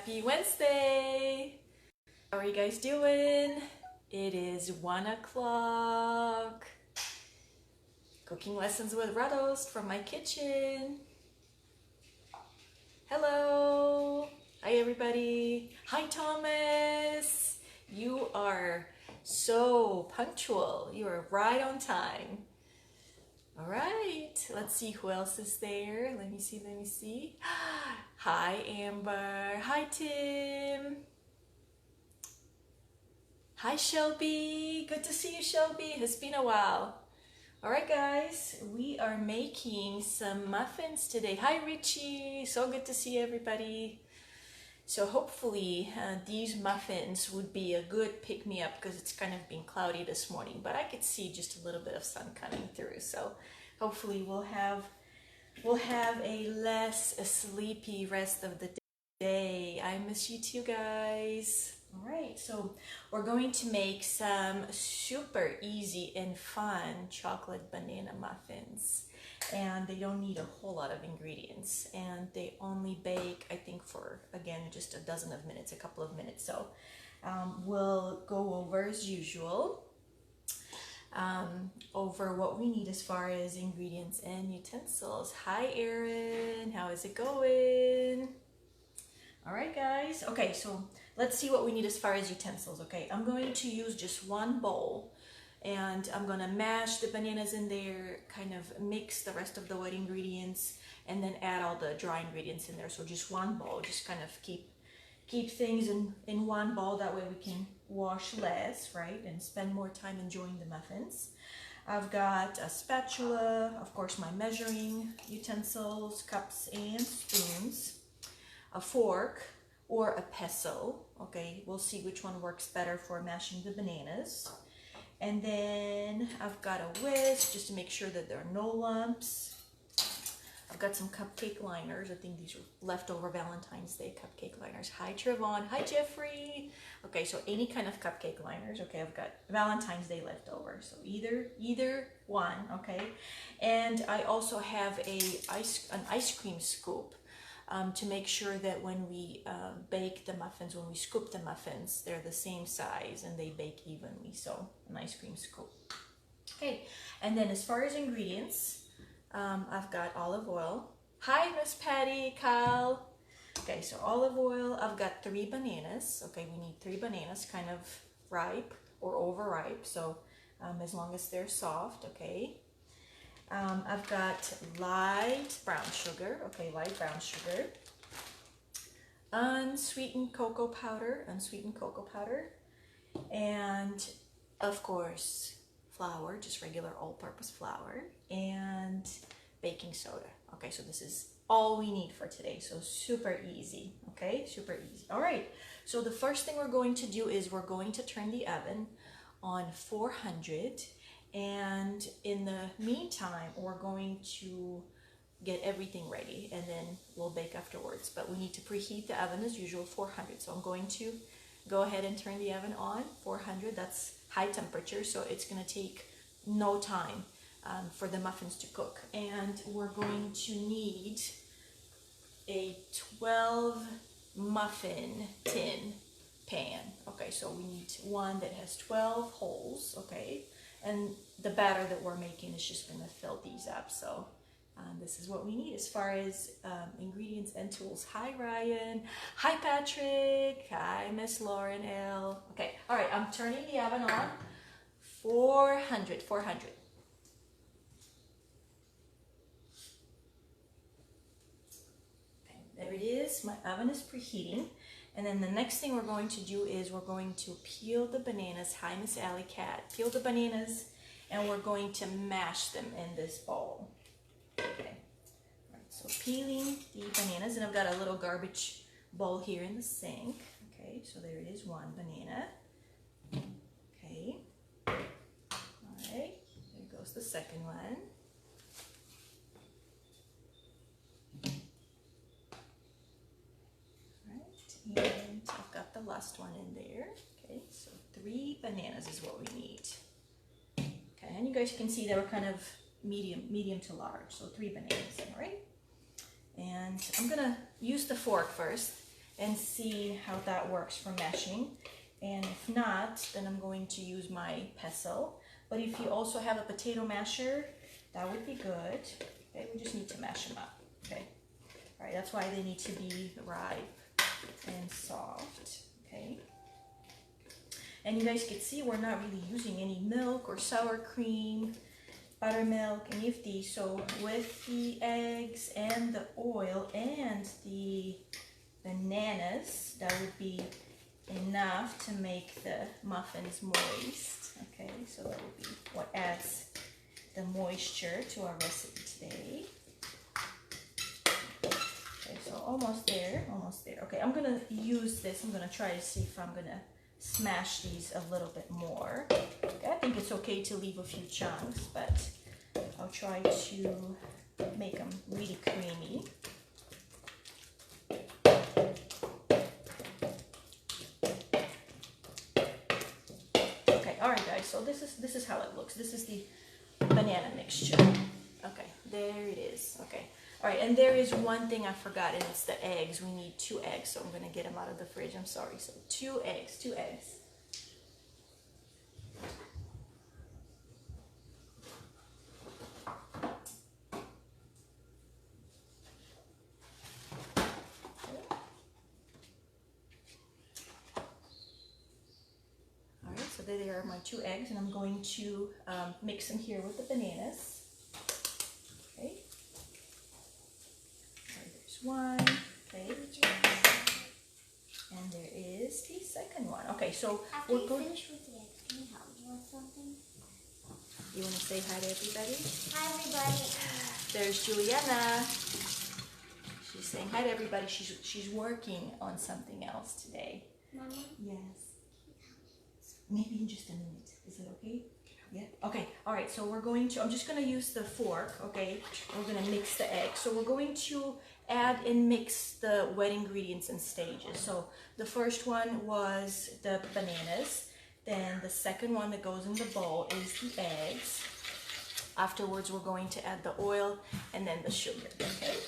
Happy Wednesday! How are you guys doing? It is 1 o'clock. Cooking lessons with Radost from my kitchen. Hello! Hi everybody! Hi Thomas! You are so punctual. You are right on time. All right, let's see who else is there. Let me see. Hi Amber. Hi Tim. Hi Shelby. Good to see you, Shelby. It's been a while. All right guys, we are making some muffins today. Hi Richie. So good to see everybody. So hopefully these muffins would be a good pick-me-up because it's kind of been cloudy this morning, but I could see just a little bit of sun coming through. So hopefully we'll have a less sleepy rest of the day. I miss you too, guys. All right, so we're going to make some super easy and fun chocolate banana muffins. And they don't need a whole lot of ingredients, and they only bake, I think, for again just a dozen of minutes, a couple of minutes. So we'll go over as usual over what we need as far as ingredients and utensils. Hi Erin, how is it going? All right guys, okay, so let's see what we need as far as utensils. Okay, I'm going to use just one bowl, and I'm gonna mash the bananas in there, kind of mix the rest of the wet ingredients, and then add all the dry ingredients in there. So just one bowl, just kind of keep things in one bowl. That way we can wash less, right, and spend more time enjoying the muffins. I've got a spatula, of course my measuring utensils, cups and spoons, a fork or a pestle. Okay, we'll see which one works better for mashing the bananas. And then I've got a whisk just to make sure that there are no lumps. I've got some cupcake liners. I think these are leftover Valentine's Day cupcake liners. Hi Trevon. Hi Jeffrey. Okay, so any kind of cupcake liners. Okay, I've got Valentine's Day leftover. So either one, okay? And I also have an ice cream scoop. To make sure that when we bake the muffins, when we scoop the muffins, they're the same size and they bake evenly. So an ice cream scoop. Okay, and then as far as ingredients, I've got olive oil. Hi, Miss Patty, Kyle. Okay, so olive oil. I've got 3 bananas. Okay, we need 3 bananas, kind of ripe or overripe. So as long as they're soft, okay. I've got light brown sugar, unsweetened cocoa powder, and of course flour, just regular all-purpose flour, and baking soda. Okay, so this is all we need for today, so super easy, okay, super easy. All right, so the first thing we're going to do is we're going to turn the oven on 400. And in the meantime, we're going to get everything ready and then we'll bake afterwards. But we need to preheat the oven as usual, 400. So I'm going to go ahead and turn the oven on, 400. That's high temperature, so it's going to take no time for the muffins to cook. And we're going to need a 12 muffin tin pan. Okay, so we need one that has 12 holes, okay? And the batter that we're making is just going to fill these up. So this is what we need as far as ingredients and tools. Hi Ryan. Hi Patrick. Hi Miss Lauren L. Okay, all right, I'm turning the oven on. 400. Okay, there it is. My oven is preheating. And then the next thing we're going to do is we're going to peel the bananas. Hi, Miss Alley Cat. Peel the bananas, and we're going to mash them in this bowl. Okay. All right, so peeling the bananas, and I've got a little garbage bowl here in the sink. Okay, so there it is, one banana. Okay. All right, there goes the second one. And I've got the last one in there. Okay, so 3 bananas is what we need. Okay, and you guys can see they were kind of medium to large, so 3 bananas, all right? And I'm gonna use the fork first and see how that works for mashing. And if not, then I'm going to use my pestle. But if you also have a potato masher, that would be good. Okay, we just need to mash them up. Okay, all right, that's why they need to be ripe and soft. Okay, and you guys can see we're not really using any milk or sour cream, buttermilk, any of these. So with the eggs and the oil and the bananas, that would be enough to make the muffins moist. Okay, so that would be what adds the moisture to our recipe today. Okay, so almost there, almost there. Okay, I'm gonna use this. I'm gonna try to see if I'm gonna smash these a little bit more. Okay, I think it's okay to leave a few chunks, but I'll try to make them really creamy. Okay, all right, guys. So this is how it looks. This is the banana mixture. Okay, there it is. Okay, all right. And there is one thing I forgot, and it's the eggs. We need 2 eggs, so I'm gonna get them out of the fridge. I'm sorry. So 2 eggs. 2 eggs. So there are my 2 eggs, and I'm going to mix them here with the bananas. Okay. So there's one. Okay. And there is the second one. Okay, so after you finish with the eggs, can you help me with something? You want to say hi to everybody? Hi, everybody. There's Juliana. She's saying hi to everybody. She's working on something else today. Mama? Yes. Maybe in just a minute. Is it okay? Yeah. Okay. All right. So we're going to, I'm just going to use the fork. Okay. We're going to mix the eggs. So we're going to add and mix the wet ingredients in stages. So the first one was the bananas. Then the second one that goes in the bowl is the eggs. Afterwards, we're going to add the oil and then the sugar. Okay.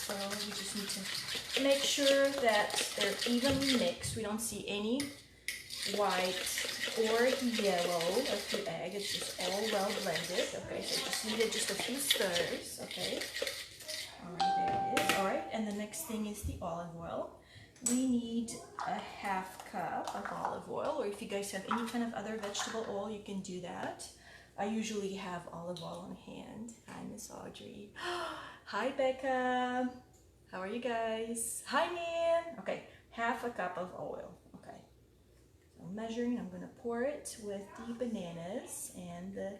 So we just need to make sure that they're evenly mixed. We don't see any white or yellow of the egg. It's just all well blended. Okay, so just needed just a few stirs. Okay. All right, there it is. All right, and the next thing is the olive oil. We need a half cup of olive oil, or if you guys have any kind of other vegetable oil, you can do that. I usually have olive oil on hand. Hi, Miss Audrey. Hi, Becca. How are you guys? Hi, Nan. Okay, half a cup of oil. Okay, so I'm measuring. I'm going to pour it with the bananas and the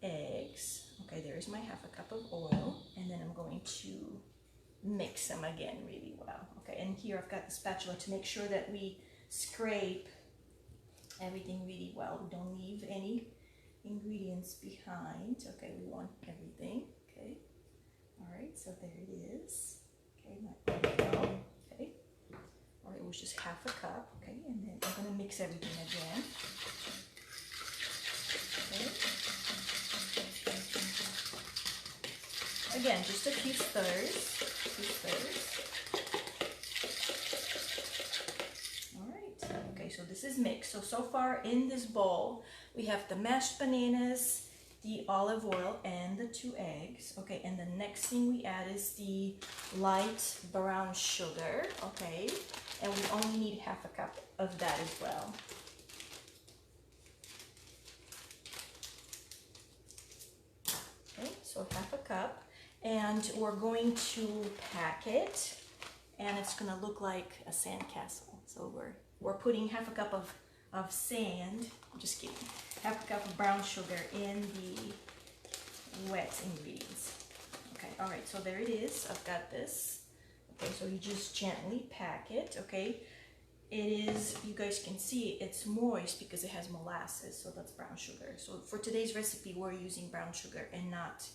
eggs. Okay, there's my half a cup of oil, and then I'm going to mix them again really well. Okay, and here I've got the spatula to make sure that we scrape everything really well. We don't leave any ingredients behind. Okay, we want everything. Okay, all right, so there it is. Okay, my oil. Okay, all right, it was just half a cup. Okay, and then I'm going to mix everything again. Okay. Again, just a few stirs. All right. Okay, so this is mixed. So far in this bowl, we have the mashed bananas, the olive oil, and the 2 eggs. Okay, and the next thing we add is the light brown sugar. Okay, and we only need half a cup of that as well. Okay, so half a cup. And we're going to pack it, and it's going to look like a sandcastle. So we're putting half a cup of sand, I'm just kidding, half a cup of brown sugar in the wet ingredients. Okay, all right, so there it is. I've got this. Okay, so you just gently pack it, okay? It is, you guys can see it's moist because it has molasses, so that's brown sugar. So for today's recipe, we're using brown sugar and not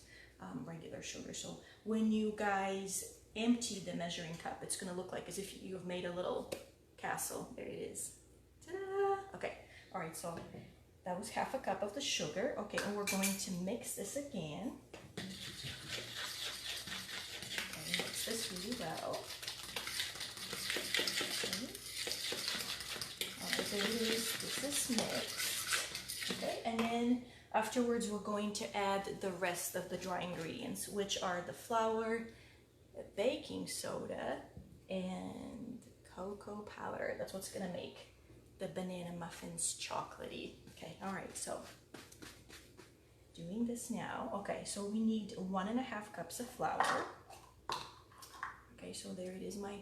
regular sugar. So when you guys empty the measuring cup, it's going to look like as if you've made a little castle. There it is. Ta-da! Okay, all right, so that was half a cup of the sugar. Okay, and we're going to mix this again. Okay, mix this this really well. Okay. All right, there it is. This is mixed. Okay, and then afterwards we're going to add the rest of the dry ingredients, which are the flour, the baking soda, and cocoa powder. That's what's gonna make the banana muffins chocolatey. Okay, all right, so doing this now. Okay, so we need 1.5 cups of flour. Okay, so there it is, my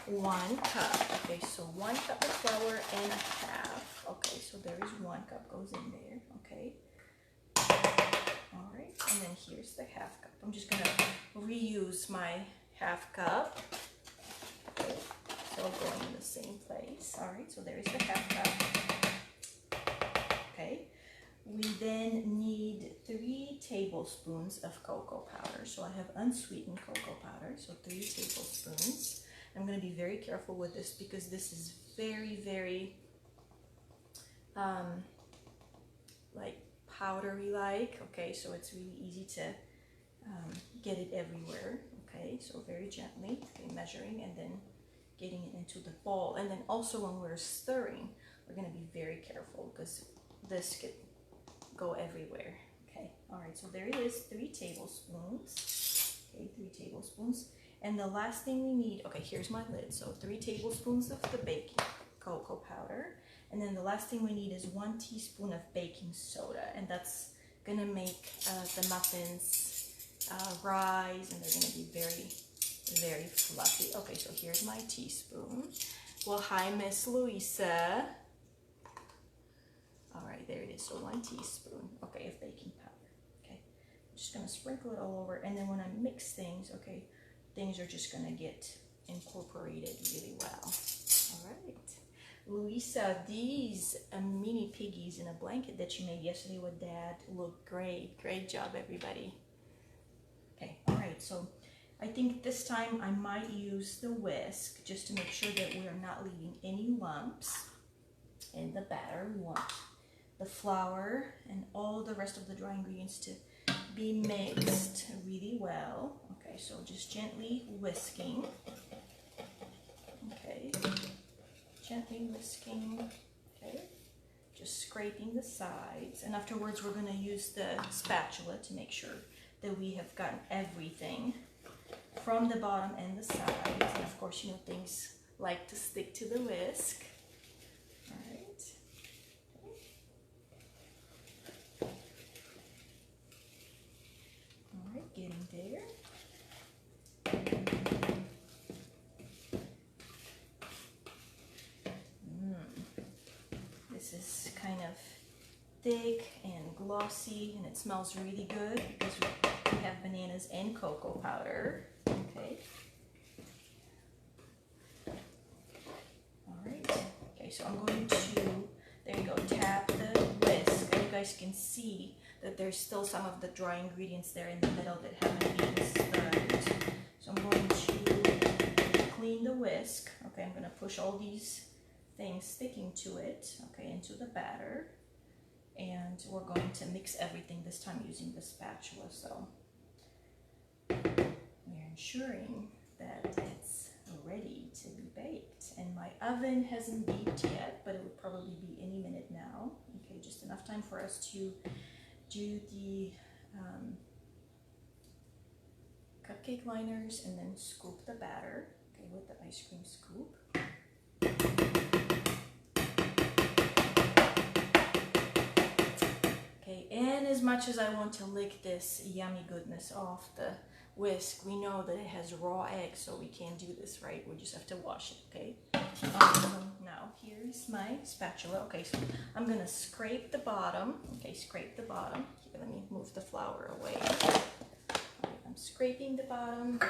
1 cup. Okay, so 1 cup of flour and a half. Okay, so there is 1 cup goes in there. Okay. All right, and then here's the half cup. I'm just gonna reuse my half cup. Okay, so going in the same place. All right, so there is the half cup. Okay. We then need 3 tablespoons of cocoa powder. So I have unsweetened cocoa powder, so 3 tablespoons. I'm going to be very careful with this because this is very, very like powdery like. Okay, so it's really easy to get it everywhere. Okay, so very gently, okay, measuring and then getting it into the bowl. And then also when we're stirring, we're going to be very careful because this could go everywhere. Okay, all right, so there it is, 3 tablespoons. Okay, 3 tablespoons. And the last thing we need, okay, here's my lid. So 3 tablespoons of the baking cocoa powder. And then the last thing we need is 1 teaspoon of baking soda. And that's gonna make the muffins rise, and they're gonna be very, very fluffy. Okay, so here's my teaspoon. Well, hi, Miss Louisa. All right, there it is, so 1 teaspoon, okay, of baking powder. Okay, I'm just gonna sprinkle it all over, and then when I mix things, okay, things are just gonna get incorporated really well. All right, Louisa, these mini piggies in a blanket that you made yesterday with Dad look great. Great job, everybody. Okay, all right, so I think this time I might use the whisk just to make sure that we are not leaving any lumps in the batter. We want the flour and all the rest of the dry ingredients to be mixed really well. Okay, so just gently whisking. Okay, gently whisking. Okay, just scraping the sides. And afterwards we're going to use the spatula to make sure that we have gotten everything from the bottom and the sides. And of course, you know, things like to stick to the whisk. Getting there. This is kind of thick and glossy, and it smells really good because we have bananas and cocoa powder. Okay. All right. Okay, so I'm going to, there you go, tap the whisk, and you guys can see that there's still some of the dry ingredients there in the middle that haven't been stirred. So I'm going to clean the whisk. Okay, I'm going to push all these things sticking to it, okay, into the batter. And we're going to mix everything this time using the spatula. So we're ensuring that it's ready to be baked. And my oven hasn't beeped yet, but it would probably be any minute now. Okay, just enough time for us to do the cupcake liners and then scoop the batter, okay, with the ice cream scoop. Okay, and as much as I want to lick this yummy goodness off the whisk, we know that it has raw eggs, so we can't do this, right? We just have to wash it, okay? Now here's my spatula. Okay, so I'm gonna scrape the bottom. Okay, scrape the bottom. Here, let me move the flour away. Okay, I'm scraping the bottom.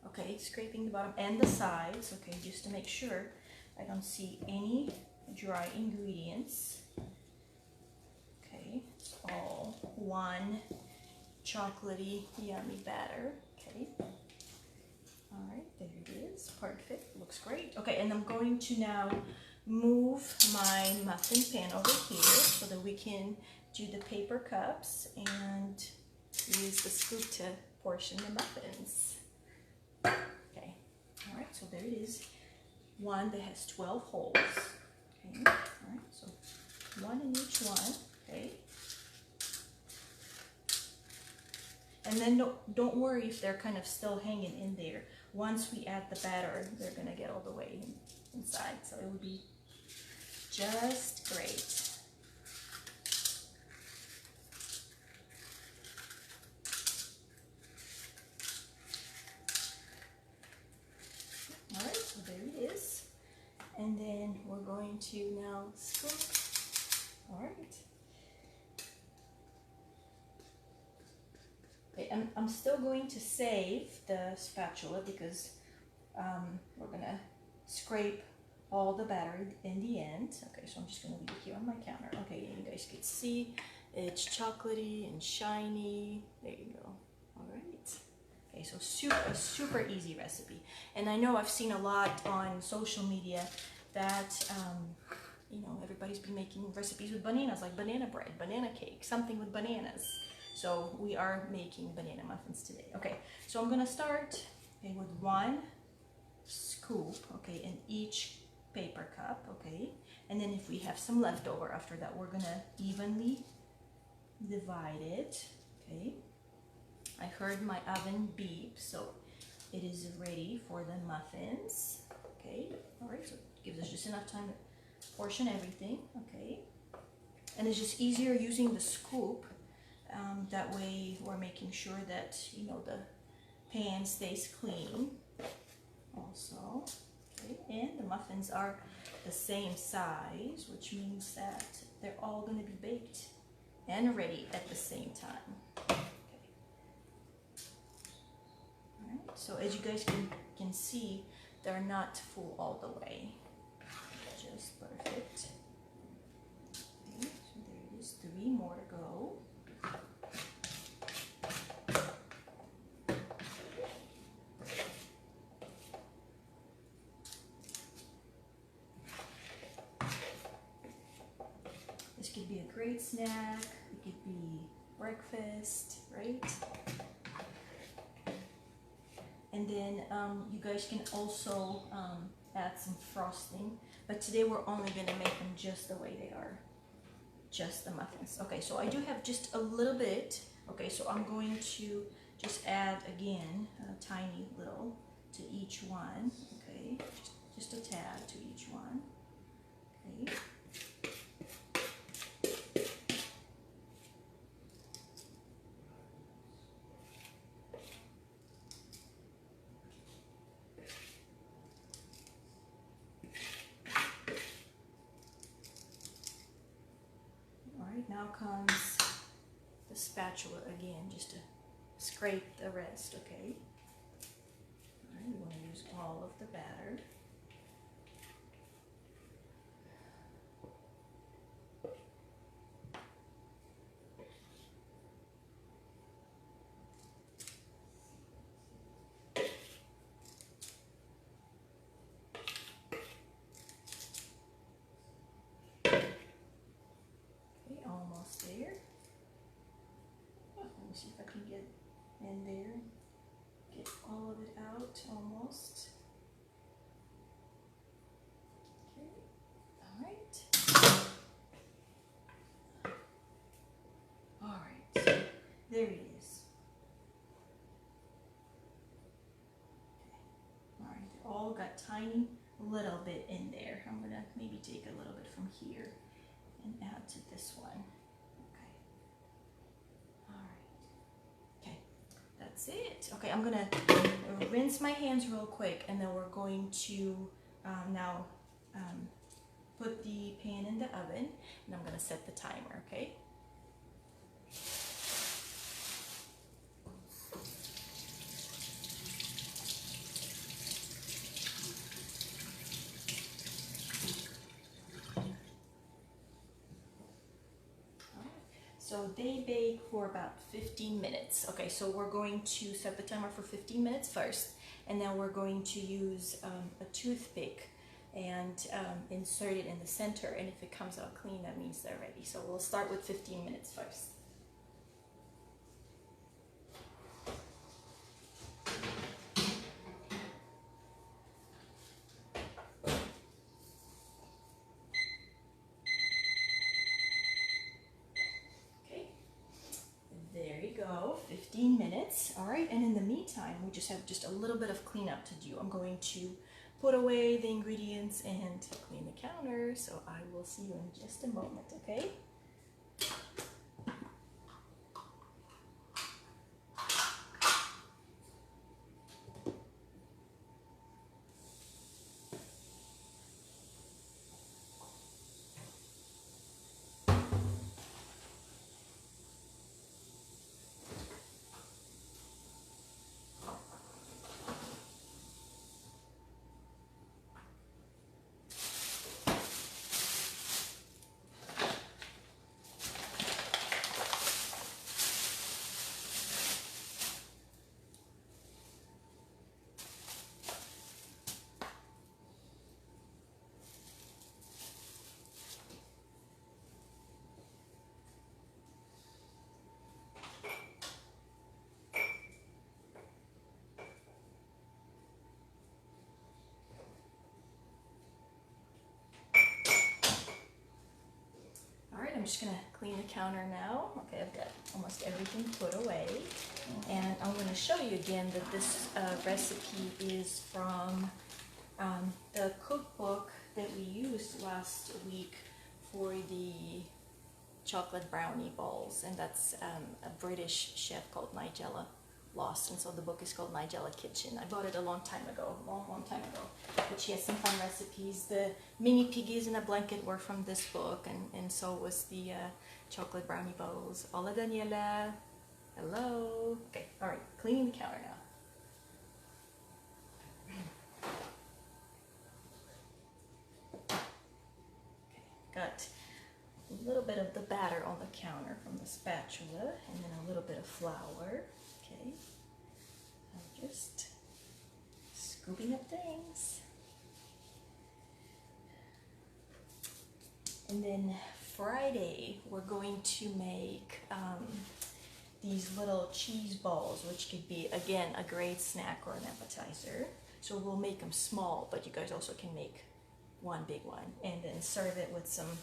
Okay, scraping the bottom and the sides. Okay, just to make sure I don't see any dry ingredients. Okay, it's all one chocolatey, yummy batter. Okay. All right, there it is, perfect, looks great. Okay, and I'm going to now move my muffin pan over here so that we can do the paper cups and use the scoop to portion the muffins. Okay, all right, so there it is. One that has 12 holes. Okay, all right, so one in each one, okay. And then don't worry if they're kind of still hanging in there. Once we add the batter, they're gonna get all the way inside, so it will be just great. All right, so there it is. And then we're going to now scoop. All right. Okay, I'm still going to save the spatula because we're gonna scrape all the batter in the end. Okay, so I'm just gonna leave it here on my counter. Okay, you guys can see it's chocolatey and shiny. There you go. All right. Okay, so super easy recipe. And I know I've seen a lot on social media that you know, everybody's been making recipes with bananas, like banana bread, banana cake, something with bananas. So we are making banana muffins today. Okay, so I'm gonna start with 1 scoop, okay, in each paper cup, okay, and then if we have some leftover after that, we're gonna evenly divide it, okay. I heard my oven beep, so it is ready for the muffins, okay. All right, so it gives us just enough time to portion everything, okay, and it's just easier using the scoop. That way we're making sure that, you know, the pan stays clean also. Okay, and the muffins are the same size, which means that they're all going to be baked and ready at the same time. Okay. All right, so as you guys can see, they're not full all the way. Just perfect. Okay, so there it is, 3 more to go. This could be a great snack, it could be breakfast, right? And then you guys can also add some frosting, but today we're only going to make them just the way they are, just the muffins. Okay, so I do have just a little bit. Okay, so I'm going to just add again a tiny little to each one. Okay, just a tad to each one. Okay. Now comes the spatula again, just to scrape the rest, okay? All right, you want to use all of the batter. Almost there. Oh, let me see if I can get in there. Get all of it out, almost. Okay, all right. All right, so there it is. Okay. All right, they all got tiny little bit in there. I'm gonna maybe take a little bit from here and add to this one. Okay. All right. Okay. That's it. Okay, I'm gonna rinse my hands real quick, and then we're going to now put the pan in the oven, and I'm gonna set the timer. Okay. So they bake for about 15 minutes. Okay, so we're going to set the timer for 15 minutes first, and then we're going to use a toothpick and insert it in the center, and if it comes out clean, that means they're ready. So we'll start with 15 minutes first. go, 15 minutes. All right, and in the meantime, we just have just a little bit of cleanup to do. I'm going to put away the ingredients and clean the counter, so I will see you in just a moment, okay? I'm just gonna clean the counter now. Okay, I've got almost everything put away. And I'm gonna show you again that this recipe is from the cookbook that we used last week for the chocolate brownie balls. And that's a British chef called Nigella Lawson. So the book is called Nigella Kitchen. I bought it a long time ago, long time ago. But she has some fun recipes. The mini piggies in a blanket were from this book, and so was the chocolate brownie bowls. Hola Daniela. Hello. Okay, all right, cleaning the counter now. Okay, got a little bit of the batter on the counter from the spatula, and then a little bit of flour. Okay, I'm just scooping up things. And then Friday, we're going to make these little cheese balls, which could be, again, a great snack or an appetizer. So we'll make them small, but you guys also can make one big one. And then serve it with some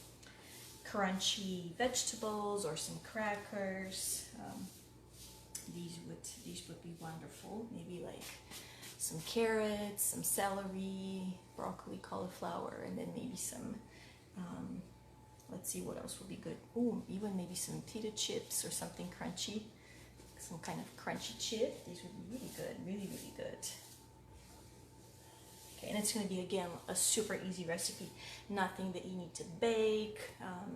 crunchy vegetables or some crackers. These would be wonderful. Maybe like some carrots, some celery, broccoli, cauliflower, and then maybe some let's see what else would be good. Ooh, even maybe some pita chips or something crunchy. Some kind of crunchy chip. These would be really good, really good. Okay, and it's going to be, again, a super easy recipe. Nothing that you need to bake.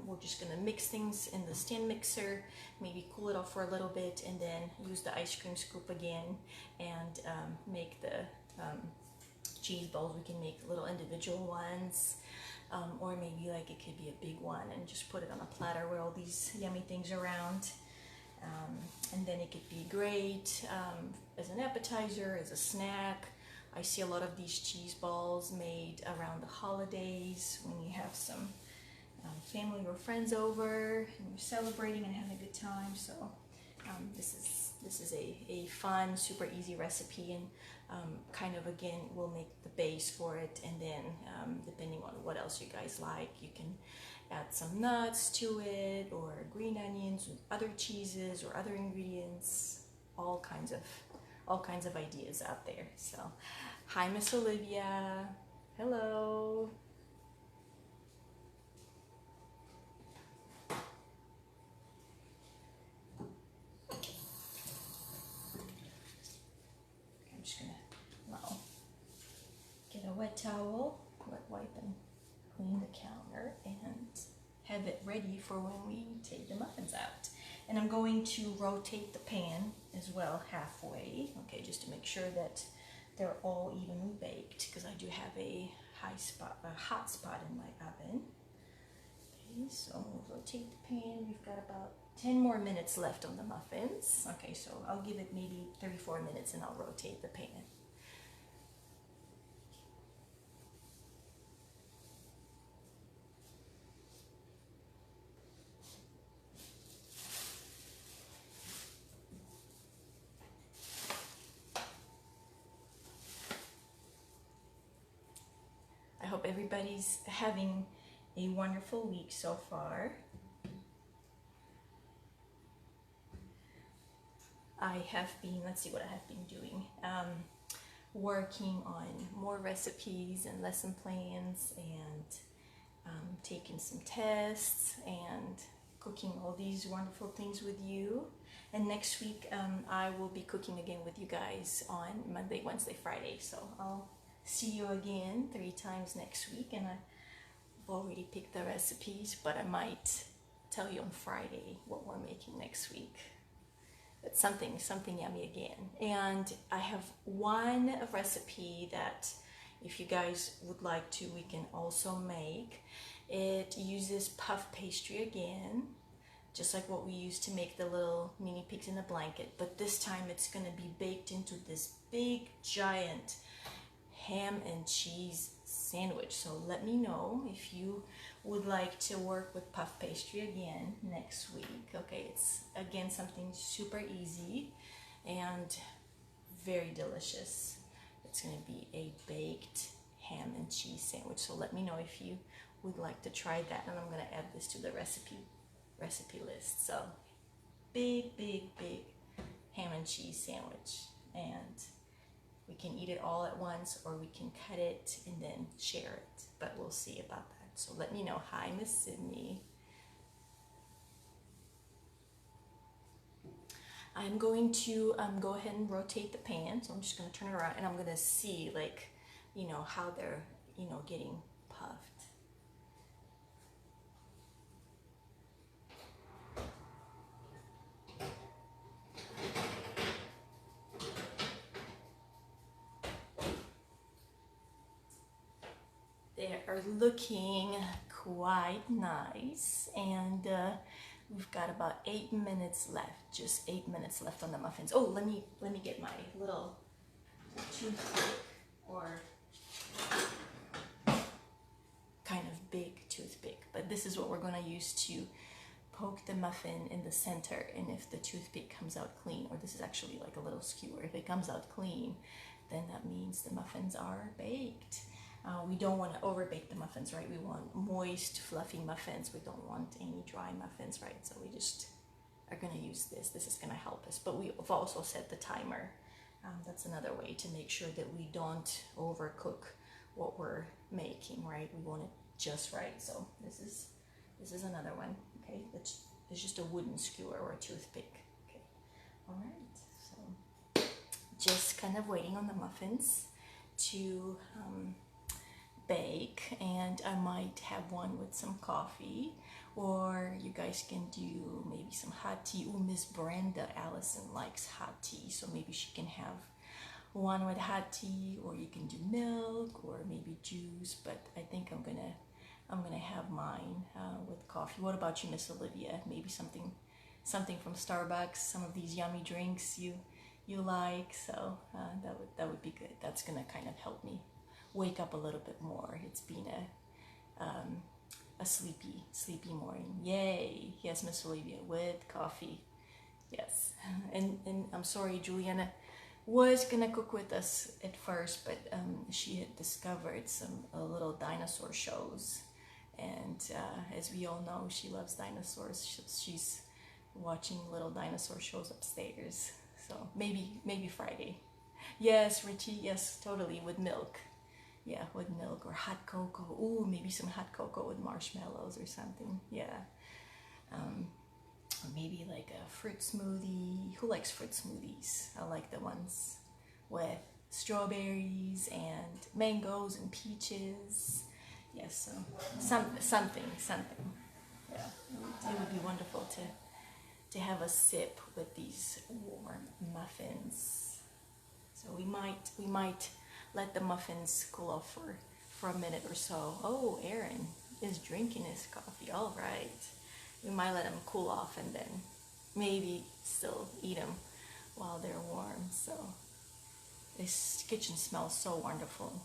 We're just going to mix things in the stand mixer, maybe cool it off for a little bit, and then use the ice cream scoop again and make the cheese balls. We can make little individual ones. Or maybe like it could be a big one and just put it on a platter with all these yummy things around. And then it could be great as an appetizer, as a snack. I see a lot of these cheese balls made around the holidays when you have some family or friends over and you're celebrating and having a good time. So this is a fun, super easy recipe, and kind of, again, we'll make the base for it, and then depending on what else you guys like, you can add some nuts to it, or green onions, other cheeses, or other ingredients. All kinds of ideas out there. So, hi, Miss Olivia. Hello. I'm just gonna now get a wet towel, wet wipe, and clean the counter and have it ready for when we take the muffins out. And I'm going to rotate the pan as well halfway, okay, just to make sure that they're all evenly baked, because I do have a hot spot in my oven. Okay, so we'll rotate the pan. We've got about 10 more minutes left on the muffins. Okay, so I'll give it maybe 34 minutes and I'll rotate the pan. I hope everybody's having a wonderful week so far. I have been, let's see what I have been doing, working on more recipes and lesson plans, and taking some tests and cooking all these wonderful things with you. And next week I will be cooking again with you guys on Monday, Wednesday, Friday. So I'll see you again 3 times next week, and I've already picked the recipes, but I might tell you on Friday what we're making next week. But something yummy again. And I have one recipe that if you guys would like to, we can also make. It uses puff pastry again, just like what we used to make the little mini pigs in a blanket, but this time it's going to be baked into this big giant ham and cheese sandwich. So let me know if you would like to work with puff pastry again next week. Okay, it's again something super easy and very delicious. It's going to be a baked ham and cheese sandwich. So let me know if you would like to try that, and I'm going to add this to the recipe list. So big ham and cheese sandwich, and we can eat it all at once, or we can cut it and then share it, but we'll see about that. So let me know. Hi, Miss Sydney. I'm going to go ahead and rotate the pan. So I'm just going to turn it around, and I'm going to see, like, you know, how they're, you know, getting puffed. They are looking quite nice, and we've got about 8 minutes left. Just 8 minutes left on the muffins. Oh, let me get my little toothpick, or kind of big toothpick. But this is what we're going to use to poke the muffin in the center. And if the toothpick comes out clean, or this is actually like a little skewer, if it comes out clean, then that means the muffins are baked. We don't want to overbake the muffins, right? We want moist, fluffy muffins. We don't want any dry muffins, right? So we just are going to use this. This is going to help us. But we've also set the timer. That's another way to make sure that we don't overcook what we're making, right? We want it just right. So this is another one, okay? It's just a wooden skewer or a toothpick, okay? All right, so just kind of waiting on the muffins to bake, and I might have one with some coffee, or you guys can do maybe some hot tea. Oh, Miss Brenda Allison likes hot tea, so maybe she can have one with hot tea, or you can do milk or maybe juice, but I think I'm gonna have mine with coffee. What about you, Miss Olivia? Maybe something from Starbucks, some of these yummy drinks you like, so that would be good. That's gonna kind of help me wake up a little bit more. It's been a sleepy morning. Yay! Yes, Miss Olivia, with coffee. Yes, and I'm sorry, Juliana was gonna cook with us at first, but she had discovered some little dinosaur shows, and as we all know, she loves dinosaurs. She's watching little dinosaur shows upstairs. So maybe Friday. Yes, Richie. Yes, totally, with milk. Yeah, with milk or hot cocoa. Ooh, maybe some hot cocoa with marshmallows or something. Yeah. Or maybe like a fruit smoothie. Who likes fruit smoothies? I like the ones with strawberries and mangoes and peaches. Yes, so something. Yeah, it would be wonderful to have a sip with these warm muffins. So we might let the muffins cool off for a minute or so. Oh, Aaron is drinking his coffee. All right. We might let them cool off and then maybe still eat them while they're warm. So this kitchen smells so wonderful.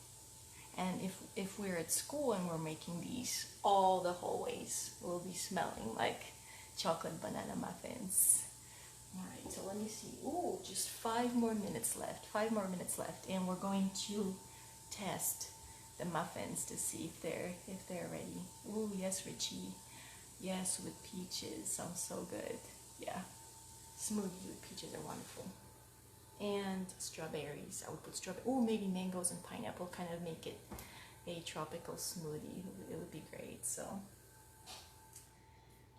And if we're at school and we're making these, all the hallways will be smelling like chocolate banana muffins. All right, so let me see. Ooh, just 5 more minutes left. 5 more minutes left, and we're going to test the muffins to see if they're ready. Ooh, yes, Richie. Yes, with peaches. Sounds so good. Yeah, Smoothies with peaches are wonderful. And strawberries. I would put strawberry. Oh, maybe mangoes and pineapple. Kind of make it a tropical smoothie. It would be great. So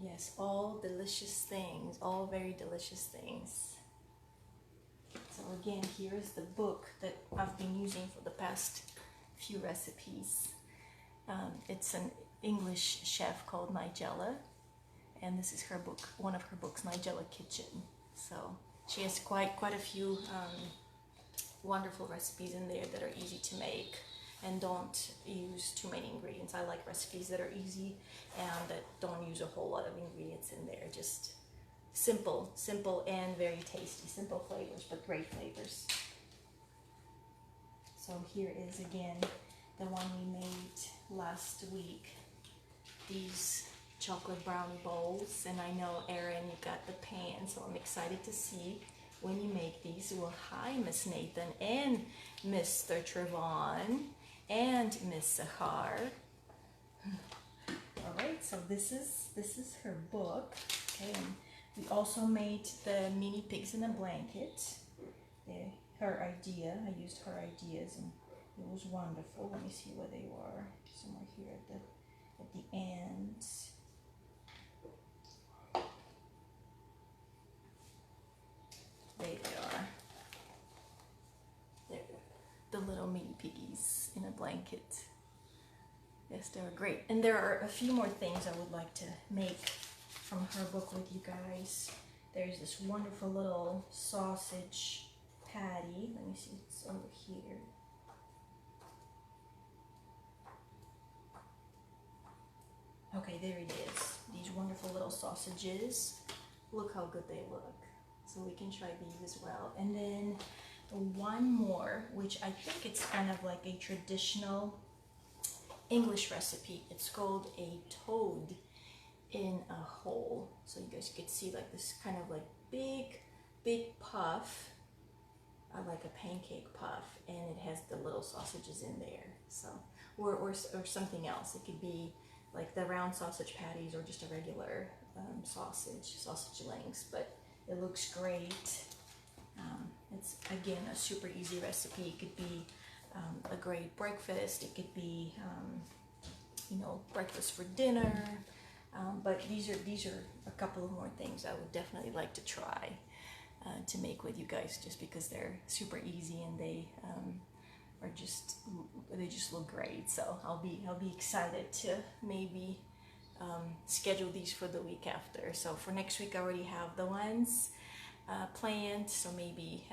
yes, all delicious things. All very delicious things. So again, here is the book that I've been using for the past few recipes. It's an English chef called Nigella, and this is her book, one of her books, Nigella Kitchen. So she has quite a few wonderful recipes in there that are easy to make and don't use too many ingredients. I like recipes that are easy and that don't use a whole lot of ingredients in there. Just simple and very tasty. Simple flavors, but great flavors. So here is again the one we made last week. These chocolate brownie bowls, and I know Erin, you got the pan, so I'm excited to see when you make these. Well, hi Miss Nathan and Mr. Trevon and Miss Sahar. All right, so this is her book. Okay, and we also made the mini pigs in a blanket. Her idea. I used her ideas, and it was wonderful. Let me see where they were. Somewhere here at the end. There they are. They're the little mini piggies in a blanket. Yes, they were great. And there are a few more things I would like to make from her book with you guys. There's this wonderful little sausage patty. Let me see, it's over here. Okay, there it is. These wonderful little sausages. Look how good they look. So we can try these as well. And then one more, which I think it's kind of like a traditional English recipe. It's called a toad in a hole. So you guys could see like this kind of like big puff, like a pancake puff, and it has the little sausages in there. So or something else. It could be like the round sausage patties or just a regular sausage links, but it looks great. It's again a super easy recipe. It could be a great breakfast. It could be breakfast for dinner. But these are a couple of more things I would definitely like to try to make with you guys, just because they're super easy and they just look great. So I'll be excited to maybe schedule these for the week after. So for next week I already have the ones planned. So maybe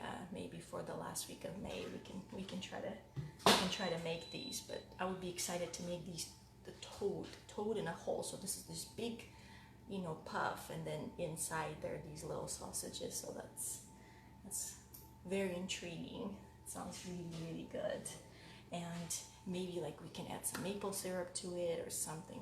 for the last week of May we can try to make these. But I would be excited to make these the toad in a hole. So this is this big puff, and then inside there are these little sausages. So that's very intriguing. It sounds really good. And maybe like we can add some maple syrup to it or something.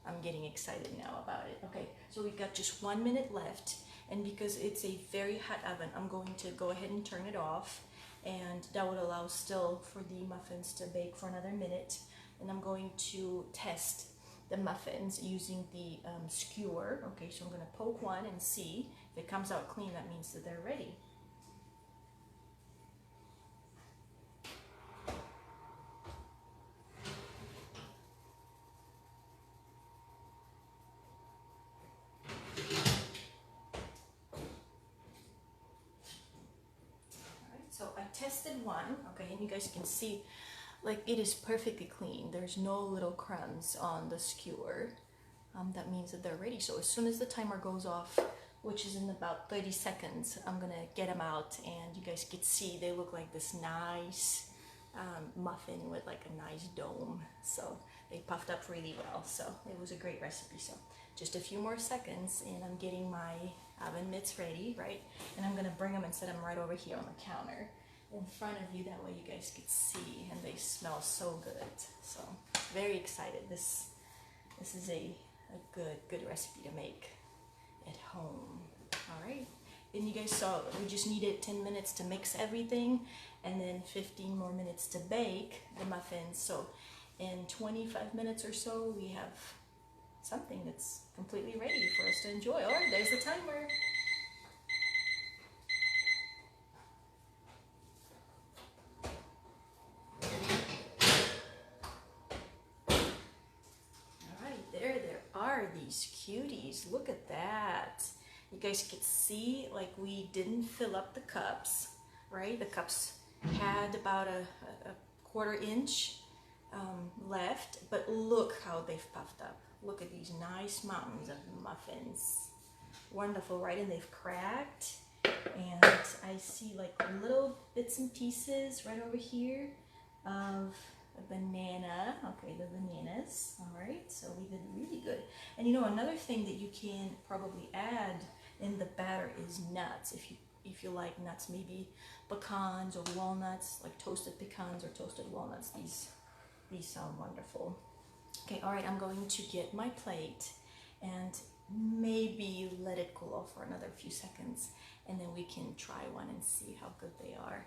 I'm getting excited now about it. Okay, so we've got just 1 minute left, and because it's a very hot oven, I'm going to go ahead and turn it off, and that would allow still for the muffins to bake for another minute. And I'm going to test the muffins using the skewer. Okay, so I'm going to poke one and see if it comes out clean. That means that they're ready. So I tested one, okay, and you guys can see like it is perfectly clean. There's no little crumbs on the skewer. That means that they're ready. So as soon as the timer goes off, which is in about 30 seconds, I'm gonna get them out, and you guys can see they look like this nice muffin with like a nice dome. So they puffed up really well. So it was a great recipe. So just a few more seconds, and I'm getting my oven mitts ready, right? And I'm gonna bring them and set them right over here on the counter in front of you. That way you guys could see, and they smell so good. So very excited. This is a good recipe to make at home. All right. And you guys saw we just needed 10 minutes to mix everything, and then 15 more minutes to bake the muffins. So in 25 minutes or so, we have something that's completely ready for us to enjoy. Oh, there's the timer. All right, there are these cuties. Look at that. You guys could see, like, we didn't fill up the cups, right? The cups had about a quarter inch left, but look how they've puffed up. Look at these nice mountains of muffins. Wonderful, right? And they've cracked, and I see like little bits and pieces right over here of a banana. Okay, the bananas. All right, so we did really good. And you know, another thing that you can probably add in the batter is nuts. If you like nuts, maybe pecans or walnuts, like toasted pecans or toasted walnuts. These sound wonderful. Okay, all right, I'm going to get my plate and maybe let it cool off for another few seconds, and then we can try one and see how good they are.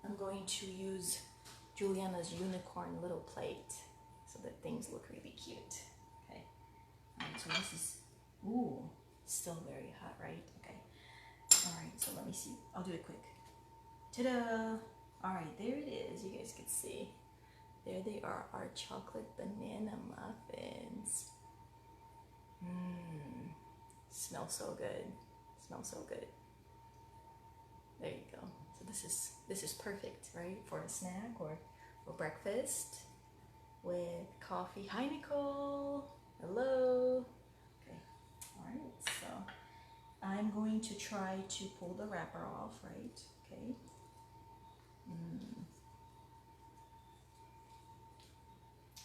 I'm going to use Juliana's unicorn little plate so that things look really cute. Okay, so this is, ooh, still very hot, right? Okay, all right, so let me see. I'll do it quick. Ta-da! All right, there it is. You guys can see. There they are, our chocolate banana muffins. Mmm, smells so good. Smells so good. There you go. So this is perfect, right, for a snack or for breakfast with coffee. Hi, Nicole. Hello. Okay. All right. So I'm going to try to pull the wrapper off, right? Okay.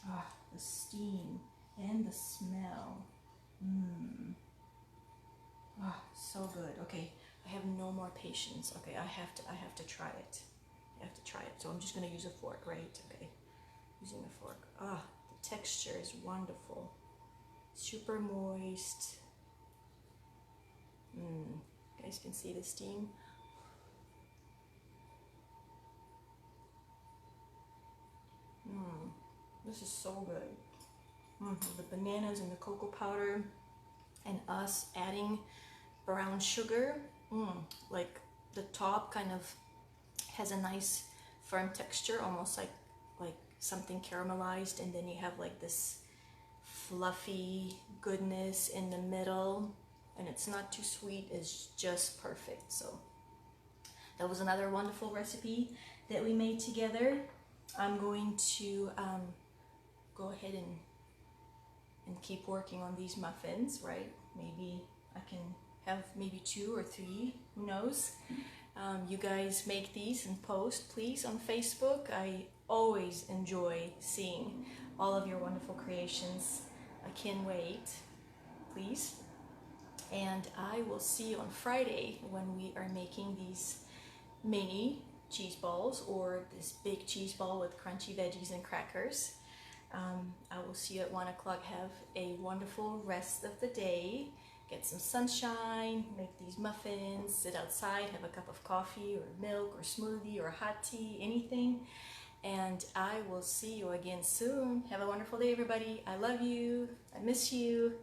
Ah, the steam and the smell. Ah, so good. Okay, I have no more patience. Okay, I have to try it. I have to try it. So I'm just gonna use a fork, right? Okay, using a fork. Ah, the texture is wonderful. Super moist. You guys can see the steam. This is so good. The bananas and the cocoa powder, and us adding brown sugar. Like the top kind of has a nice firm texture, almost like something caramelized, and then you have like this fluffy goodness in the middle, and it's not too sweet. It's just perfect. So that was another wonderful recipe that we made together. I'm going to go ahead and keep working on these muffins, right? Maybe I can have maybe 2 or 3, who knows. You guys make these and post, please, on Facebook. I always enjoy seeing all of your wonderful creations. I can't wait, please. And I will see you on Friday when we are making these mini cheese balls, or this big cheese ball with crunchy veggies and crackers. I will see you at 1 o'clock. Have a wonderful rest of the day. Get some sunshine, make these muffins, sit outside, have a cup of coffee or milk or smoothie or hot tea, anything. And I will see you again soon. Have a wonderful day, everybody. I love you. I miss you.